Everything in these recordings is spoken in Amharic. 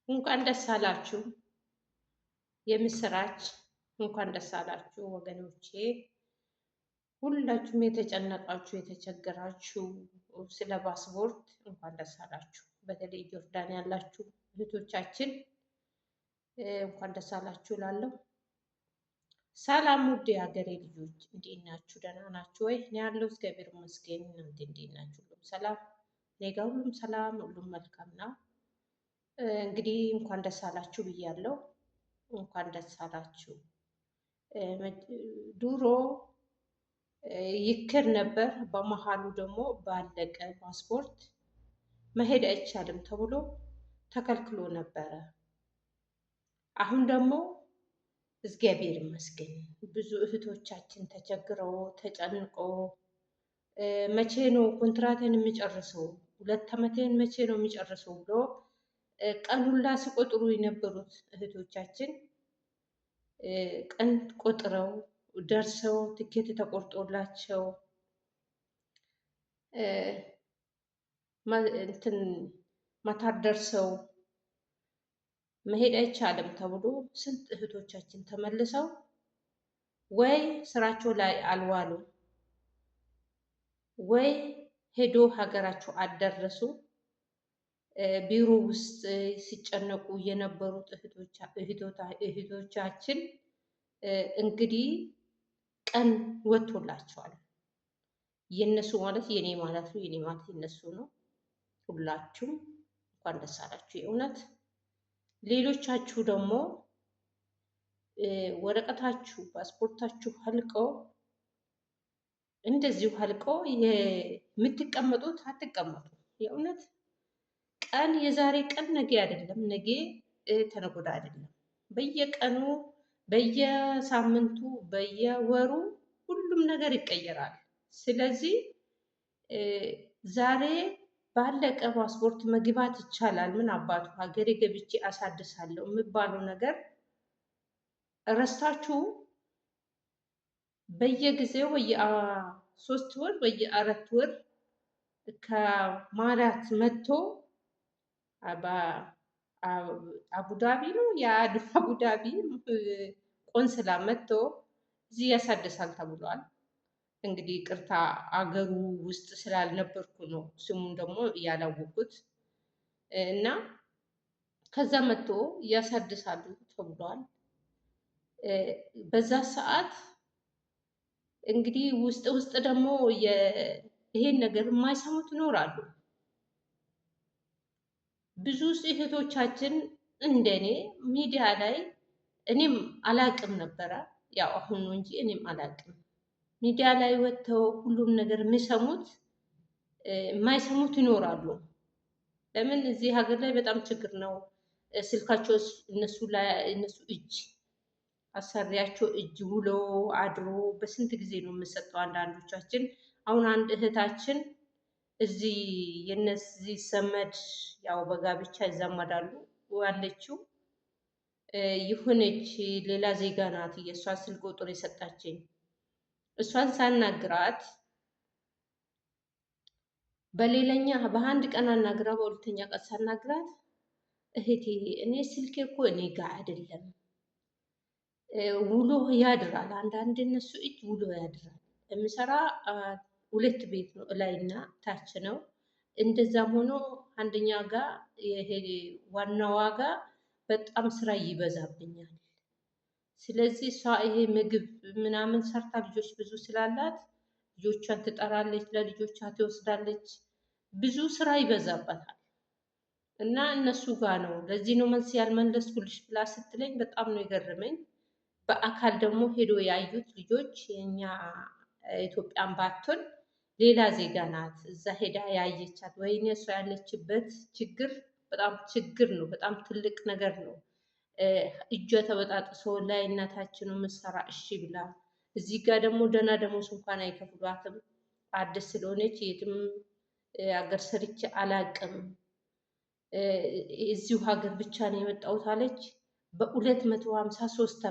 እንኳን ደስ አላችሁ። የምስራች እንኳን ደስ አላችሁ ወገኖቼ። ሁላችሁም የተጨነቃችሁ የተቸገራችሁ ስለ ፓስፖርት እንኳን ደስ አላችሁ። በተለይ ጆርዳን ያላችሁ እህቶቻችን እንኳን ደስ አላችሁ እላለሁ። ሰላም ውድ የሀገሬ ልጆች እንዴት ናችሁ? ደህና ናችሁ ወይ? እኔ ያለው እግዚአብሔር ይመስገን። እናንተ እንዴት ናችሁ? ሁሉም ሰላም? እኔ ጋር ሁሉም ሰላም፣ ሁሉም መልካም ነው። እንግዲህ እንኳን ደስ አላችሁ ብያለሁ። እንኳን ደስ አላችሁ። ድሮ ይክር ነበር፣ በመሀሉ ደግሞ ባለቀ ፓስፖርት መሄድ አይቻልም ተብሎ ተከልክሎ ነበረ። አሁን ደግሞ እግዚአብሔር ይመስገን ብዙ እህቶቻችን ተቸግረው ተጨንቀው መቼ ነው ኮንትራትን የሚጨርሰው 2 ዓመቴን መቼ ነው የሚጨርሰው ብሎ ቀኑላ ሲቆጥሩ የነበሩት እህቶቻችን ቀን ቆጥረው ደርሰው ትኬት ተቆርጦላቸው እንትን ማታር ደርሰው መሄድ አይቻልም ተብሎ ስንት እህቶቻችን ተመልሰው ወይ ስራቸው ላይ አልዋሉም ወይ ሄዶ ሀገራቸው አልደረሱ። ቢሮ ውስጥ ሲጨነቁ የነበሩት እህቶቻችን እንግዲህ ቀን ወጥቶላቸዋል። የነሱ ማለት የኔ ማለት ነው፣ የኔ ማለት የነሱ ነው። ሁላችሁም እንኳን ደስ አላችሁ የእውነት። ሌሎቻችሁ ደግሞ ወረቀታችሁ ፓስፖርታችሁ አልቀው እንደዚሁ አልቀው የምትቀመጡት አትቀመጡ። የእውነት ቀን የዛሬ ቀን ነገ አይደለም፣ ነገ ተነገ ወዲያ አይደለም። በየቀኑ በየሳምንቱ በየወሩ ሁሉም ነገር ይቀየራል። ስለዚህ ዛሬ ባለቀ ፓስፖርት መግባት ይቻላል፣ ምን አባቱ ሀገሬ ገብቼ አሳድሳለሁ የሚባለው ነገር ረስታችሁ በየጊዜው በየ3 ወር በየ4 ወር ከማራት መጥቶ አቡዳቢ ነው የአቡዳቢ ቆንስላ መጥቶ እዚህ ያሳድሳል ተብሏል። እንግዲህ ቅርታ አገሩ ውስጥ ስላልነበርኩ ነው ስሙን ደግሞ ያላወቁት እና ከዛ መጥቶ ያሳድሳሉ ተብሏል። በዛ ሰዓት እንግዲህ ውስጥ ደግሞ ይሄን ነገር የማይሰሙት ይኖራሉ። ብዙ እህቶቻችን እንደኔ ሚዲያ ላይ እኔም አላቅም ነበረ፣ ያው አሁን ነው እንጂ እኔም አላቅም። ሚዲያ ላይ ወጥተው ሁሉም ነገር የሚሰሙት የማይሰሙት ይኖራሉ። ለምን እዚህ ሀገር ላይ በጣም ችግር ነው። ስልካቸው እነሱ እጅ አሰሪያቸው እጅ ውሎ አድሮ በስንት ጊዜ ነው የምሰጠው። አንዳንዶቻችን አሁን አንድ እህታችን እዚህ የነዚህ ዘመድ ያው በጋብቻ ይዛመዳሉ ያለችው የሆነች ሌላ ዜጋ ናት። የእሷ ስልክ ቁጥር የሰጣችኝ እሷን ሳናግራት በሌላኛ በአንድ ቀን አናግራ በሁለተኛ ቀን ሳናግራት እህቴ እኔ ስልኬ እኮ እኔ ጋር አይደለም ውሎ ያድራል። አንዳንድ እነሱ እጅ ውሎ ያድራል። የሚሰራ 2 ቤት ነው፣ እላይና ታች ነው። እንደዛም ሆኖ አንደኛ ጋር ዋናዋ ጋር በጣም ስራ ይበዛብኛል። ስለዚህ እሷ ይሄ ምግብ ምናምን ሰርታ ልጆች ብዙ ስላላት ልጆቿን ትጠራለች፣ ለልጆቿ ትወስዳለች። ብዙ ስራ ይበዛበታል እና እነሱ ጋር ነው። ለዚህ ነው መልስ ያልመለስኩልሽ ብላ ስትለኝ በጣም ነው የገረመኝ። በአካል ደግሞ ሄዶ ያዩት ልጆች የኛ ኢትዮጵያን ባትሆን ሌላ ዜጋ ናት እዛ ሄዳ ያየቻት። ወይኔ እሷ ያለችበት ችግር በጣም ችግር ነው፣ በጣም ትልቅ ነገር ነው። እጇ ተበጣጥሶ ላይ እናታችን የምትሰራ እሺ ብላ እዚህ ጋር ደግሞ ደህና ደሞዝ እንኳን አይከፍሏትም። አዲስ ስለሆነች የትም ሀገር ሰርቼ አላቅም እዚሁ ሀገር ብቻ ነው የመጣሁት አለች። በ253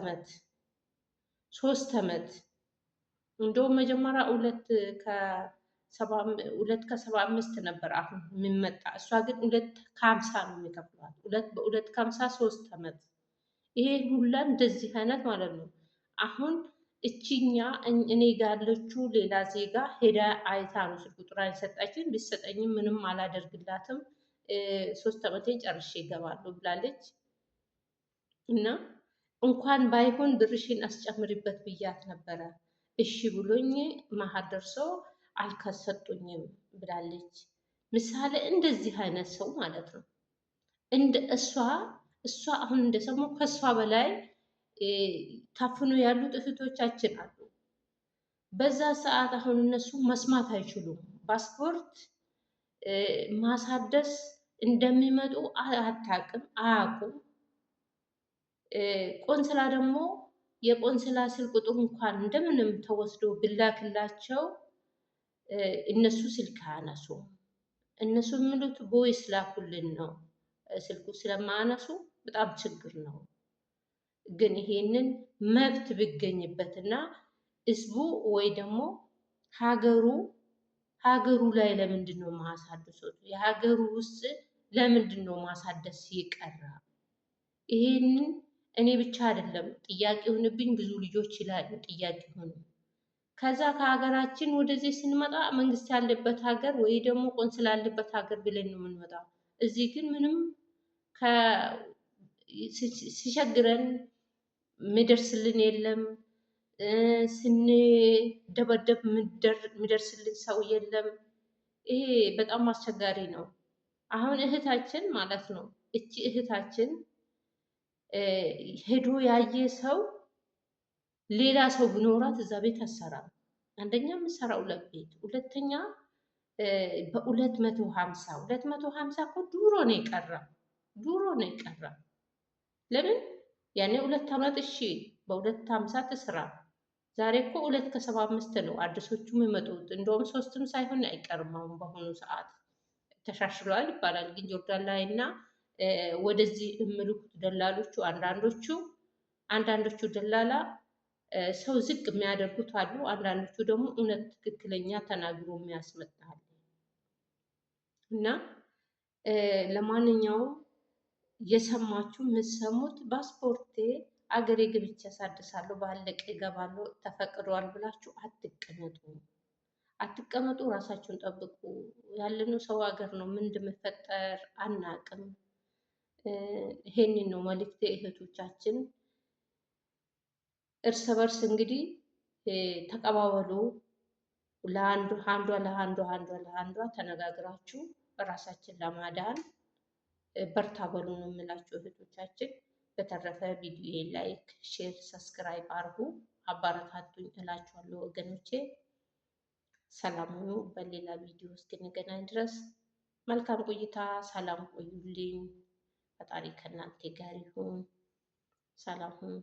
ዓመት እንደውም መጀመሪያ 2 2 ከ75 ነበር አሁን የሚመጣ። እሷ ግን 2 ከ50 ነው የሚከፍሏት። በ2 ከ50 3 ዓመት። ይሄን ሁላ እንደዚህ አይነት ማለት ነው። አሁን እቺኛ እኔ ጋር ያለችው ሌላ ዜጋ ሄዳ አይታ ነው ስልክ ቁጥሯን የሰጣችን። ቢሰጠኝም ምንም አላደርግላትም 3 ዓመቴን ጨርሼ ይገባለሁ ብላለች። እና እንኳን ባይሆን ብርሽን አስጨምሪበት ብያት ነበረ። እሺ ብሎኝ መሀል ደርሶ አልከሰጡኝም ብላለች። ምሳሌ እንደዚህ አይነት ሰው ማለት ነው። እንደ እሷ አሁን እንደሰማሁ ከእሷ በላይ ታፍኖ ያሉት እህቶቻችን አሉ። በዛ ሰዓት አሁን እነሱ መስማት አይችሉም። ፓስፖርት ማሳደስ እንደሚመጡ አታውቅም፣ አያውቁም። ቆንስላ ደግሞ የቆንስላ ስልክ ቁጥሩ እንኳን እንደምንም ተወስዶ ብላክላቸው እነሱ ስልክ አያነሱም። እነሱ የሚሉት ቦይስ ላኩልን ነው። ስልኩ ስለማያነሱ በጣም ችግር ነው። ግን ይሄንን መብት ቢገኝበትና ህዝቡ ወይ ደግሞ ሀገሩ ላይ ለምንድን ነው ማሳደሱት? የሀገሩ ውስጥ ለምንድን ነው ማሳደስ የቀረ? ይሄንን እኔ ብቻ አይደለም ጥያቄ ሆንብኝ፣ ብዙ ልጆች ይላሉ ጥያቄ ሆኑ። ከዛ ከሀገራችን ወደዚህ ስንመጣ መንግስት ያለበት ሀገር ወይ ደግሞ ቆንስላ ያለበት ሀገር ብለን ነው የምንመጣው። እዚህ ግን ምንም ሲቸግረን የሚደርስልን የለም። ስንደበደብ የሚደርስልን ሰው የለም። ይሄ በጣም አስቸጋሪ ነው። አሁን እህታችን ማለት ነው፣ እቺ እህታችን ሄዶ ያየ ሰው ሌላ ሰው ቢኖራት እዛ ቤት አሰራም። አንደኛ የምሰራው ቤት፣ ሁለተኛ በ250 እኮ ድሮ ነው የቀረ፣ ድሮ ነው የቀረ። ለምን ያኔ 2 ዓመት እሺ በ250 ትስራ። ዛሬ እኮ 2 ከ75 ነው አዲሶቹ የሚመጡት። እንደውም 3ም ሳይሆን አይቀርም። አሁን በአሁኑ ሰዓት ተሻሽሏል ይባላል። ግን ጆርዳን ላይ እና ወደዚህ የሚልኩት ደላሎቹ አንዳንዶቹ ደላላ ሰው ዝቅ የሚያደርጉት አሉ። አንዳንዶቹ ደግሞ እውነት ትክክለኛ ተናግሮ የሚያስመጣል። እና ለማንኛውም የሰማችሁ የምትሰሙት ፓስፖርቴ አገሬ ገብቼ አሳድሳለሁ ባለቀ ይገባለሁ ተፈቅዷል ብላችሁ አትቀመጡ። ራሳችሁን ጠብቁ። ያለነው ሰው ሀገር ነው። ምን እንደሚፈጠር አናቅም። ይሄንን ነው መልእክቴ እህቶቻችን። እርስ በርስ እንግዲህ ተቀባበሉ። አንዷ ተነጋግራችሁ ራሳችን ለማዳን በርታ በሉ ነው የምላችሁ እህቶቻችን። በተረፈ ቪዲዮ ላይክ፣ ሼር፣ ሰብስክራይብ አርጉ፣ አባረታቱኝ እላችኋለሁ ወገኖቼ። ሰላም ሁኑ። በሌላ ቪዲዮ እስክንገናኝ ድረስ መልካም ቆይታ። ሰላም ቆዩልኝ። ፈጣሪ ከእናንተ ጋር ይሁን። ሰላም ሁኑ።